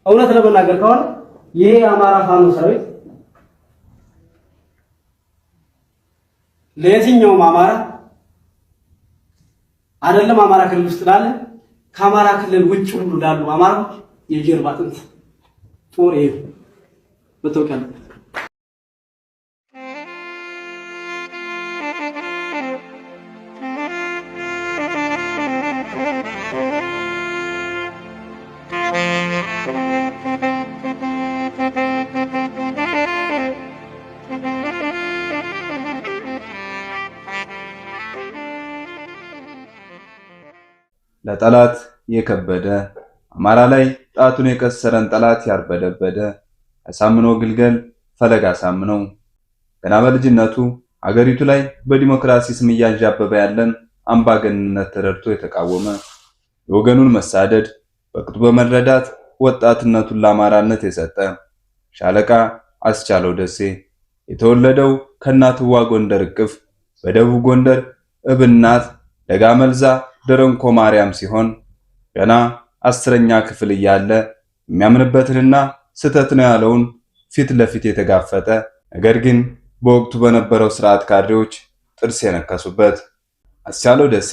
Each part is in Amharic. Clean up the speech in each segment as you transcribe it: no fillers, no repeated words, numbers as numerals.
እውነት ለመናገር ከሆነ ይሄ አማራ ፋኖ ሰራዊት ለየትኛውም አማራ አይደለም አማራ ክልል ውስጥ ላለ ከአማራ ክልል ውጭ ሁሉ ላሉ አማራዎች የጀርባ አጥንት ጦር ይሄ በተወካለ ለጠላት የከበደ አማራ ላይ ጣቱን የቀሰረን ጠላት ያርበደበደ አሳምነው ግልገል ፈለጋ አሳምነው ገና በልጅነቱ አገሪቱ ላይ በዲሞክራሲ ስም እያንዣበበ ያለን አምባገነንነት ተረድቶ የተቃወመ የወገኑን መሳደድ በቅጡ በመረዳት ወጣትነቱን ለአማራነት የሰጠ ሻለቃ አስቻለው ደሴ የተወለደው ከእናትዋ ጎንደር እቅፍ በደቡብ ጎንደር እብናት ደጋመልዛ ደረንኮ ማርያም ሲሆን ገና 10ኛ ክፍል እያለ የሚያምንበትንና ስተት ነው ያለውን ፊት ለፊት የተጋፈጠ ነገር ግን በወቅቱ በነበረው ስርዓት ካድሬዎች ጥርስ የነከሱበት አስቻለው ደሴ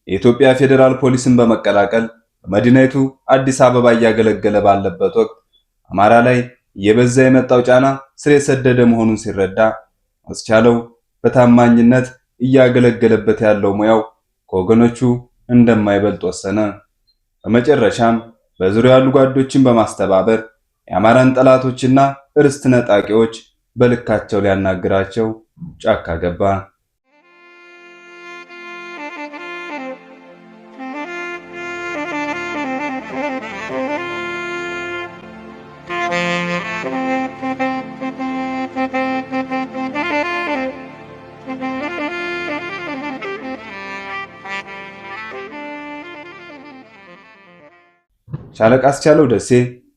የኢትዮጵያ ፌዴራል ፖሊስን በመቀላቀል በመዲናይቱ አዲስ አበባ እያገለገለ ባለበት ወቅት አማራ ላይ እየበዛ የመጣው ጫና ስር የሰደደ መሆኑን ሲረዳ አስቻለው በታማኝነት እያገለገለበት ያለው ሙያው ከወገኖቹ እንደማይበልጥ ወሰነ። በመጨረሻም በዙሪያው ያሉ ጓዶችን በማስተባበር የአማራን ጠላቶችና እርስት ነጣቂዎች በልካቸው ሊያናግራቸው ጫካ ገባ። ሻለቃ አስቻለው ደሴ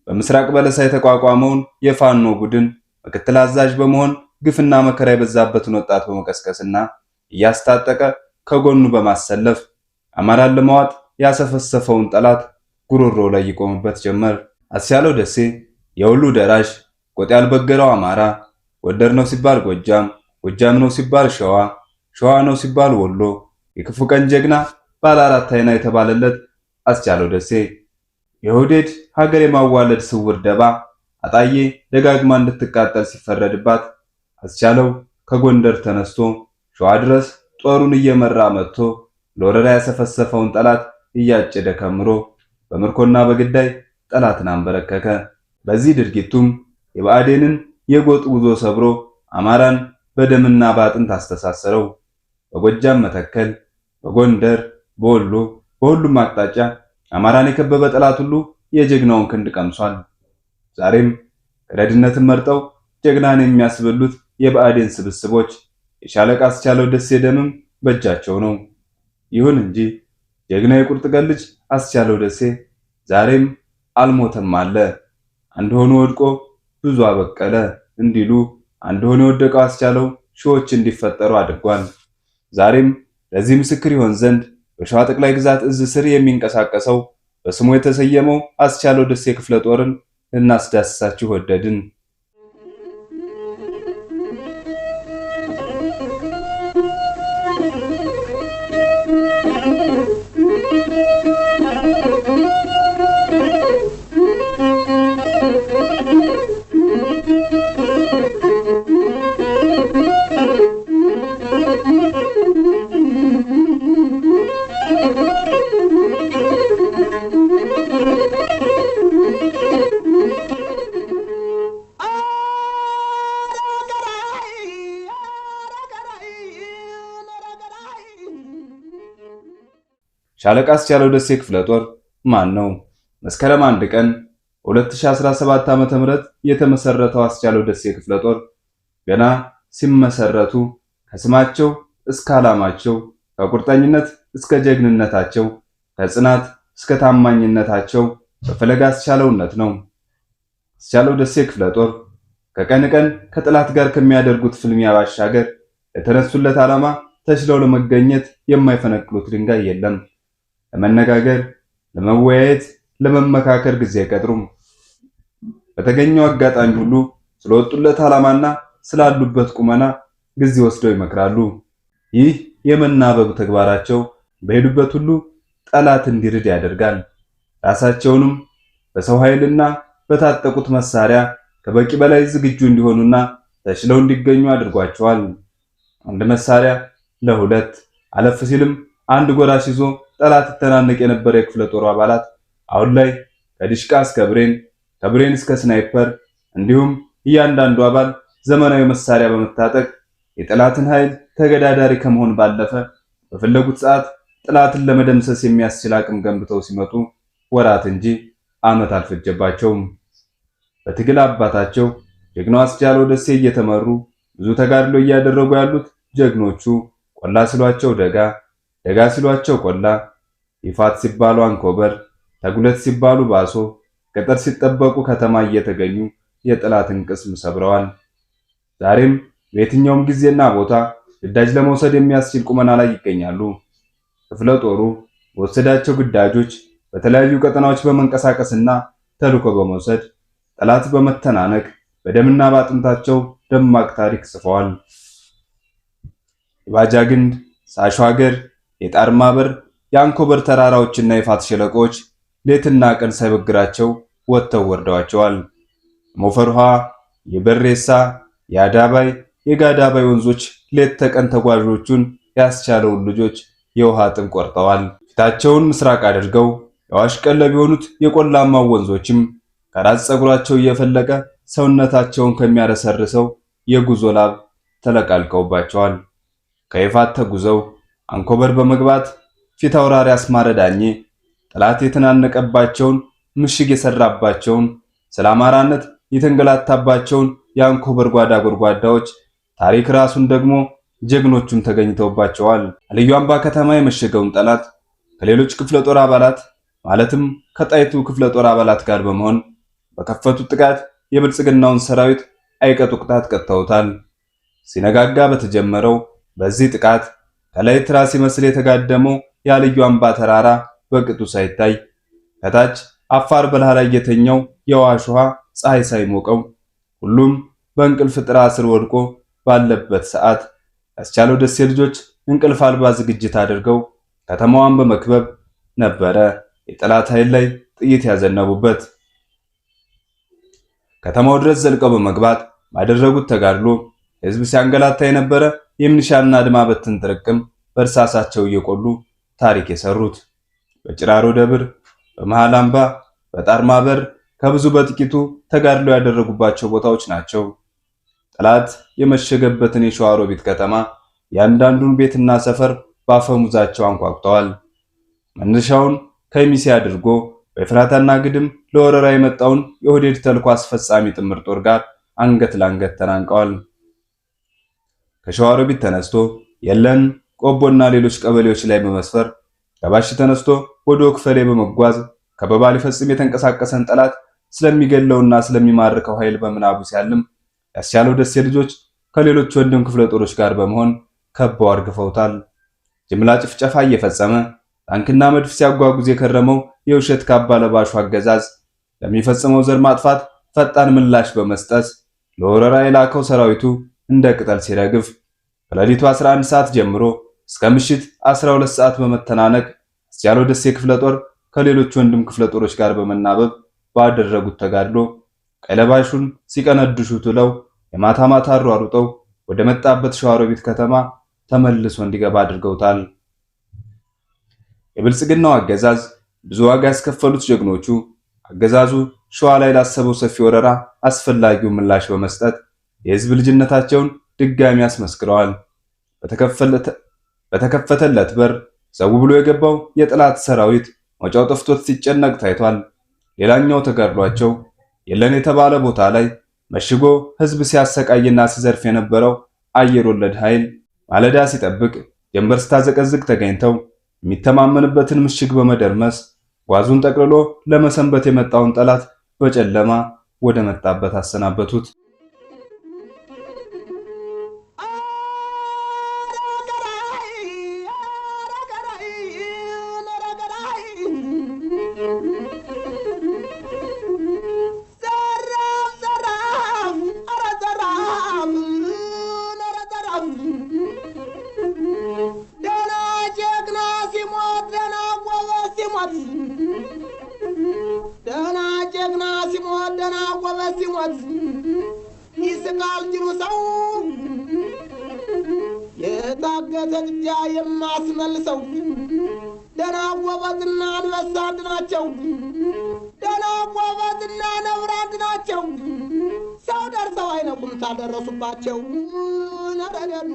በምስራቅ በለሳ የተቋቋመውን የፋኖ ቡድን ምክትል አዛዥ በመሆን ግፍና መከራ የበዛበትን ወጣት በመቀስቀስና እያስታጠቀ ከጎኑ በማሰለፍ አማራን ለማዋጥ ያሰፈሰፈውን ጠላት ጉሮሮ ላይ ይቆምበት ጀመር። አስቻለው ደሴ የሁሉ ደራሽ ጎጥ ያልበገረው አማራ ጎንደር ነው ሲባል ጎጃም፣ ጎጃም ነው ሲባል ሸዋ፣ ሸዋ ነው ሲባል ወሎ የክፉ ቀን ጀግና ባለ አራት አይና የተባለለት አስቻለው ደሴ የሁዴድ ሀገር የማዋለድ ስውር ደባ አጣዬ ደጋግማ እንድትቃጠል ሲፈረድባት አስቻለው ከጎንደር ተነስቶ ሸዋ ድረስ ጦሩን እየመራ መጥቶ ለወረራ ያሰፈሰፈውን ጠላት እያጨደ ከምሮ በምርኮና በግዳይ ጠላትን አንበረከከ። በዚህ ድርጊቱም የብአዴንን የጎጥ ጉዞ ሰብሮ አማራን በደምና በአጥንት አስተሳሰረው። በጎጃም መተከል፣ በጎንደር፣ በወሎ በሁሉም አቅጣጫ አማራን የከበበ ጠላት ሁሉ የጀግናውን ክንድ ቀምሷል። ዛሬም ረድነትን መርጠው ጀግናን የሚያስበሉት የብአዴን ስብስቦች የሻለቃ አስቻለው ደሴ ደምም በእጃቸው ነው። ይሁን እንጂ ጀግናው የቁርጥ ቀን ልጅ አስቻለው ደሴ ዛሬም አልሞተም አለ። አንድ ሆኖ ወድቆ ብዙ አበቀለ እንዲሉ አንድ ሆኖ የወደቀው አስቻለው ሺዎች እንዲፈጠሩ አድርጓል። ዛሬም ለዚህ ምስክር ይሆን ዘንድ በሸዋ ጠቅላይ ግዛት እዝ ስር የሚንቀሳቀሰው በስሙ የተሰየመው አስቻለው ደሴ ክፍለ ጦርን ልናስዳስሳችሁ ወደድን። ሻለቃ አስቻለው ደሴ ክፍለ ጦር ማን ነው? መስከረም 1 ቀን 2017 ዓ.ም የተመሰረተው አስቻለው ደሴ ክፍለ ጦር ገና ሲመሰረቱ ከስማቸው እስከ ዓላማቸው፣ ከቁርጠኝነት እስከ ጀግንነታቸው፣ ከጽናት እስከ ታማኝነታቸው በፈለጋ አስቻለውነት ነው። አስቻለው ደሴ ክፍለ ጦር ከቀን ቀን ከጠላት ጋር ከሚያደርጉት ፍልሚያ ባሻገር ለተነሱለት ዓላማ ተችለው ለመገኘት የማይፈነቅሉት ድንጋይ የለም። ለመነጋገር፣ ለመወያየት፣ ለመመካከር ጊዜ አይቀጥሩም። በተገኘው አጋጣሚ ሁሉ ስለወጡለት ዓላማና ስላሉበት ቁመና ጊዜ ወስደው ይመክራሉ። ይህ የመናበብ ተግባራቸው በሄዱበት ሁሉ ጠላት እንዲርድ ያደርጋል። ራሳቸውንም በሰው ኃይልና በታጠቁት መሳሪያ ከበቂ በላይ ዝግጁ እንዲሆኑና ተችለው እንዲገኙ አድርጓቸዋል። አንድ መሳሪያ ለሁለት አለፍ ሲልም አንድ ጎራሽ ይዞ ጠላት ተናነቅ የነበረ የክፍለ ጦሩ አባላት አሁን ላይ ከዲሽቃ እስከ ብሬን፣ ከብሬን እስከ ስናይፐር እንዲሁም እያንዳንዱ አባል ዘመናዊ መሳሪያ በመታጠቅ የጠላትን ኃይል ተገዳዳሪ ከመሆን ባለፈ በፈለጉት ሰዓት ጠላትን ለመደምሰስ የሚያስችል አቅም ገንብተው ሲመጡ ወራት እንጂ ዓመት አልፈጀባቸውም። በትግል አባታቸው ጀግናው አስቻለው ደሴ እየተመሩ ብዙ ተጋድሎ እያደረጉ ያሉት ጀግኖቹ ቆላ ሲሏቸው ደጋ፣ ደጋ ሲሏቸው ቆላ፣ ይፋት ሲባሉ አንኮበር፣ ተጉለት ሲባሉ ባሶ፣ ገጠር ሲጠበቁ ከተማ እየተገኙ የጠላትን ቅስም ሰብረዋል። ዛሬም በየትኛውም ጊዜና ቦታ ግዳጅ ለመውሰድ የሚያስችል ቁመና ላይ ይገኛሉ። ክፍለ ጦሩ በወሰዳቸው ግዳጆች በተለያዩ ቀጠናዎች በመንቀሳቀስና ተልዕኮ በመውሰድ ጠላት በመተናነቅ በደምና በአጥንታቸው ደማቅ ታሪክ ጽፈዋል። የባጃ ግንድ፣ ሳሾ ሀገር፣ የጣርማ በር፣ የአንኮበር ተራራዎችና የፋት ሸለቆች ሌትና ቀን ሳይበግራቸው ወጥተው ወርደዋቸዋል። ሞፈር ውሃ፣ የበሬሳ፣ የአዳባይ፣ የጋዳባይ ወንዞች ሌት ተቀን ተጓዦቹን ያስቻለውን ልጆች የውሃ ጥም ቆርጠዋል። ፊታቸውን ምስራቅ አድርገው የዋሽ ቀለብ የሆኑት የቆላማው ወንዞችም ከራስ ፀጉራቸው እየፈለቀ ሰውነታቸውን ከሚያረሰርሰው የጉዞ ላብ ተለቃልቀውባቸዋል። ከይፋት ተጉዘው አንኮበር በመግባት ፊት አውራሪ አስማረ ዳኜ ጠላት የተናነቀባቸውን ምሽግ የሰራባቸውን ስለ አማራነት የተንገላታባቸውን የአንኮበር ጓዳ ጎድጓዳዎች ታሪክ ራሱን ደግሞ ጀግኖቹን ተገኝተውባቸዋል። ልዩ አምባ ከተማ የመሸገውን ጠላት ከሌሎች ክፍለ ጦር አባላት ማለትም ከጣይቱ ክፍለ ጦር አባላት ጋር በመሆን በከፈቱት ጥቃት የብልጽግናውን ሰራዊት አይቀጡ ቅጣት ቀጥተውታል። ሲነጋጋ በተጀመረው በዚህ ጥቃት ከላይ ትራስ ይመስል የተጋደመው ያልዩ አምባ ተራራ በቅጡ ሳይታይ ከታች አፋር በረሃ ላይ የተኛው የዋሽ ውሃ ፀሐይ ሳይሞቀው ሁሉም በእንቅልፍ ጥራ ስር ወድቆ ባለበት ሰዓት ያስቻለው ደሴ ልጆች እንቅልፍ አልባ ዝግጅት አድርገው ከተማዋን በመክበብ ነበረ የጠላት ኃይል ላይ ጥይት ያዘነቡበት። ከተማው ድረስ ዘልቀው በመግባት ባደረጉት ተጋድሎ ህዝብ ሲያንገላታ የነበረ የሚኒሻና አድማ በትን ጥርቅም በእርሳሳቸው እየቆሉ ታሪክ የሰሩት በጭራሮ ደብር፣ በመሃል አምባ፣ በጣርማ በር ከብዙ በጥቂቱ ተጋድሎ ያደረጉባቸው ቦታዎች ናቸው። ጠላት የመሸገበትን የሸዋሮቢት ከተማ ያንዳንዱን ቤትና ሰፈር ባፈሙዛቸው አንኳኩተዋል። መነሻውን ከሚሴ አድርጎ በፍራታና ግድም ለወረራ የመጣውን የኦህዴድ ተልዕኮ አስፈጻሚ ጥምር ጦር ጋር አንገት ለአንገት ተናንቀዋል። ከሸዋሮቢት ተነስቶ የለን፣ ቆቦና ሌሎች ቀበሌዎች ላይ በመስፈር ከባሽ ተነስቶ ወደ ወክፈሌ በመጓዝ ከበባ ሊፈጽም የተንቀሳቀሰን ጠላት ስለሚገለውና ስለሚማርከው ኃይል በምናቡ ሲያልም ያስቻለው ደሴ ልጆች ከሌሎች ወንድም ክፍለ ጦሮች ጋር በመሆን ከበው አርግፈውታል። ጅምላ ጭፍጨፋ እየፈጸመ ታንክና መድፍ ሲያጓጉዝ የከረመው የውሸት ካባ ለባሹ አገዛዝ ለሚፈጽመው ዘር ማጥፋት ፈጣን ምላሽ በመስጠት ለወረራ የላከው ሰራዊቱ እንደ ቅጠል ሲረግፍ ከሌሊቱ 11 ሰዓት ጀምሮ እስከ ምሽት 12 ሰዓት በመተናነቅ ያስቻለው ደሴ ክፍለ ጦር ከሌሎች ወንድም ክፍለ ጦሮች ጋር በመናበብ ባደረጉት ተጋድሎ ቀለባሹን ሲቀነድሹት ውለው የማታ ማታ አሯሩጠው ወደ መጣበት ሸዋሮቢት ከተማ ተመልሶ እንዲገባ አድርገውታል። የብልጽግናው አገዛዝ ብዙ ዋጋ ያስከፈሉት ጀግኖቹ አገዛዙ ሸዋ ላይ ላሰበው ሰፊ ወረራ አስፈላጊው ምላሽ በመስጠት የህዝብ ልጅነታቸውን ድጋሚ አስመስክረዋል። በተከፈተለት በር ዘው ብሎ የገባው የጠላት ሰራዊት መውጫው ጠፍቶት ሲጨነቅ ታይቷል። ሌላኛው ተጋድሏቸው የለን የተባለ ቦታ ላይ መሽጎ ህዝብ ሲያሰቃይና ሲዘርፍ የነበረው አየር ወለድ ኃይል ማለዳ ሲጠብቅ ጀንበር ስታዘቀዝቅ ተገኝተው የሚተማመንበትን ምሽግ በመደርመስ ጓዙን ጠቅልሎ ለመሰንበት የመጣውን ጠላት በጨለማ ወደ መጣበት አሰናበቱት። ጎበዝ ይስቃል ጅሩ ሰው የታገተ ጥጃ የማስመልሰው ደና ጎበዝና አንበሳ አንድ ናቸው ደና ጎበዝና ነብር አንድ ናቸው ሰው ደርሰው አይነቁም ታደረሱባቸው ነረደኑ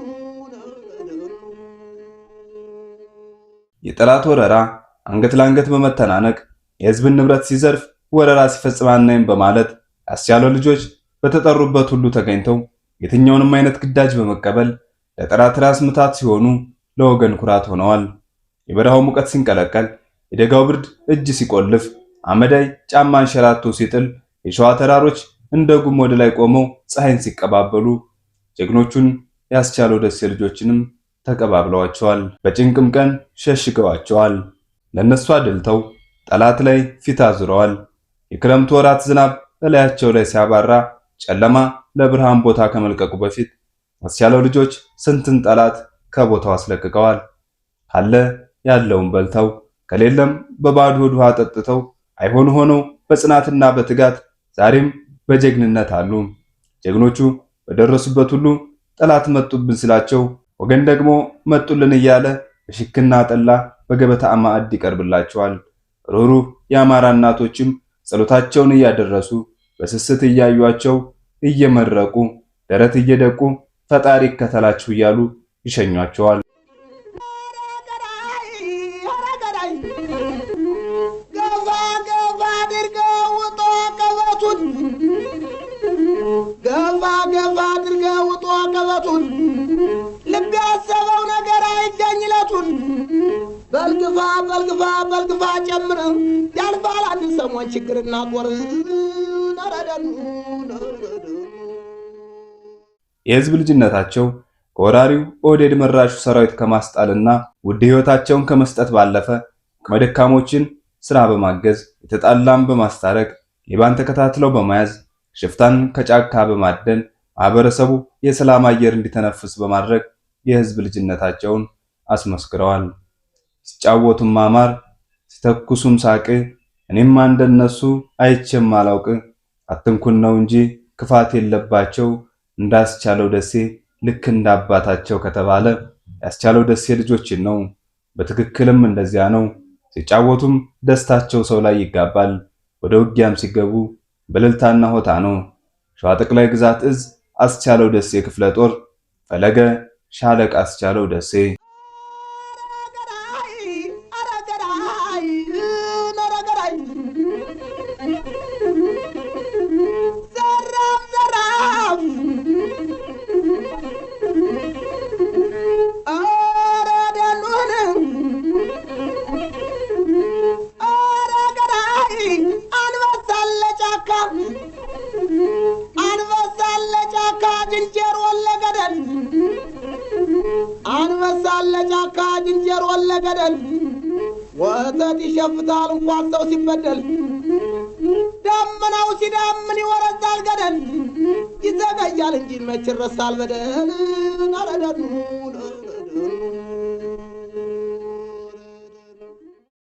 የጠላት ወረራ አንገት ለአንገት በመተናነቅ የህዝብን ንብረት ሲዘርፍ ወረራ ሲፈጽም አናይም በማለት ያስቻለው ልጆች በተጠሩበት ሁሉ ተገኝተው የትኛውንም አይነት ግዳጅ በመቀበል ለጠላት ራስ ምታት ሲሆኑ ለወገን ኩራት ሆነዋል። የበረሃው ሙቀት ሲንቀለቀል፣ የደጋው ብርድ እጅ ሲቆልፍ፣ አመዳይ ጫማ አንሸራቶ ሲጥል፣ የሸዋ ተራሮች እንደ ጉም ወደ ላይ ቆመው ፀሐይን ሲቀባበሉ ጀግኖቹን ያስቻለው ደሴ ልጆችንም ተቀባብለዋቸዋል። በጭንቅም ቀን ሸሽገዋቸዋል። ለነሱ አድልተው ጠላት ላይ ፊት አዙረዋል። የክረምቱ ወራት ዝናብ በላያቸው ላይ ሲያባራ ጨለማ ለብርሃን ቦታ ከመልቀቁ በፊት ያስቻለው ልጆች ስንትን ጠላት ከቦታው አስለቅቀዋል። ካለ ያለውን በልተው ከሌለም በባዶ ሆድ ውሃ ጠጥተው አይሆን ሆነው በጽናትና በትጋት ዛሬም በጀግንነት አሉ። ጀግኖቹ በደረሱበት ሁሉ ጠላት መጡብን ሲላቸው ወገን ደግሞ መጡልን እያለ በሽክና ጠላ በገበታ ማዕድ ይቀርብላቸዋል። ሩህሩህ የአማራ እናቶችም ጸሎታቸውን እያደረሱ በስስት እያዩአቸው እየመረቁ ደረት እየደቁ ፈጣሪ ከተላችሁ እያሉ ይሸኟቸዋል። ገባ አድርገው ውጦ ቀበቱን ልብ ያሰበው ነገር አይገኝለቱን በልግፋ ጨምር ያልፋል አንድ ሰሞን ችግርና ጦር ነረደኑ የህዝብ ልጅነታቸው ከወራሪው ኦህዴድ መራሹ ሰራዊት ከማስጣልና ውድ ህይወታቸውን ከመስጠት ባለፈ ከመደካሞችን ስራ በማገዝ የተጣላም በማስታረቅ ሌባን ተከታትለው በመያዝ ሽፍታን ከጫካ በማደን ማህበረሰቡ የሰላም አየር እንዲተነፍስ በማድረግ የህዝብ ልጅነታቸውን አስመስክረዋል። ሲጫወቱም ማማር ሲተኩሱም ሳቅ እኔም እንደነሱ አይቼም አላውቅ አትንኩን ነው እንጂ ክፋት የለባቸው እንዳስቻለው ደሴ ልክ እንዳባታቸው ከተባለ ያስቻለው ደሴ ልጆችን ነው። በትክክልም እንደዚያ ነው። ሲጫወቱም ደስታቸው ሰው ላይ ይጋባል። ወደ ውጊያም ሲገቡ በልልታና ሆታ ነው። ሸዋ ጠቅላይ ግዛት እዝ አስቻለው ደሴ ክፍለ ጦር ፈለገ ሻለቃ አስቻለው ደሴ ዝንጀሮ ለገደል ወተት ይሸፍታል እንኳን ሰው ሲበደል ደመናው ሲዳምን ይወረዳል ገደል ይዘገያል እንጂ መች ይረሳል በደል ነረደኑ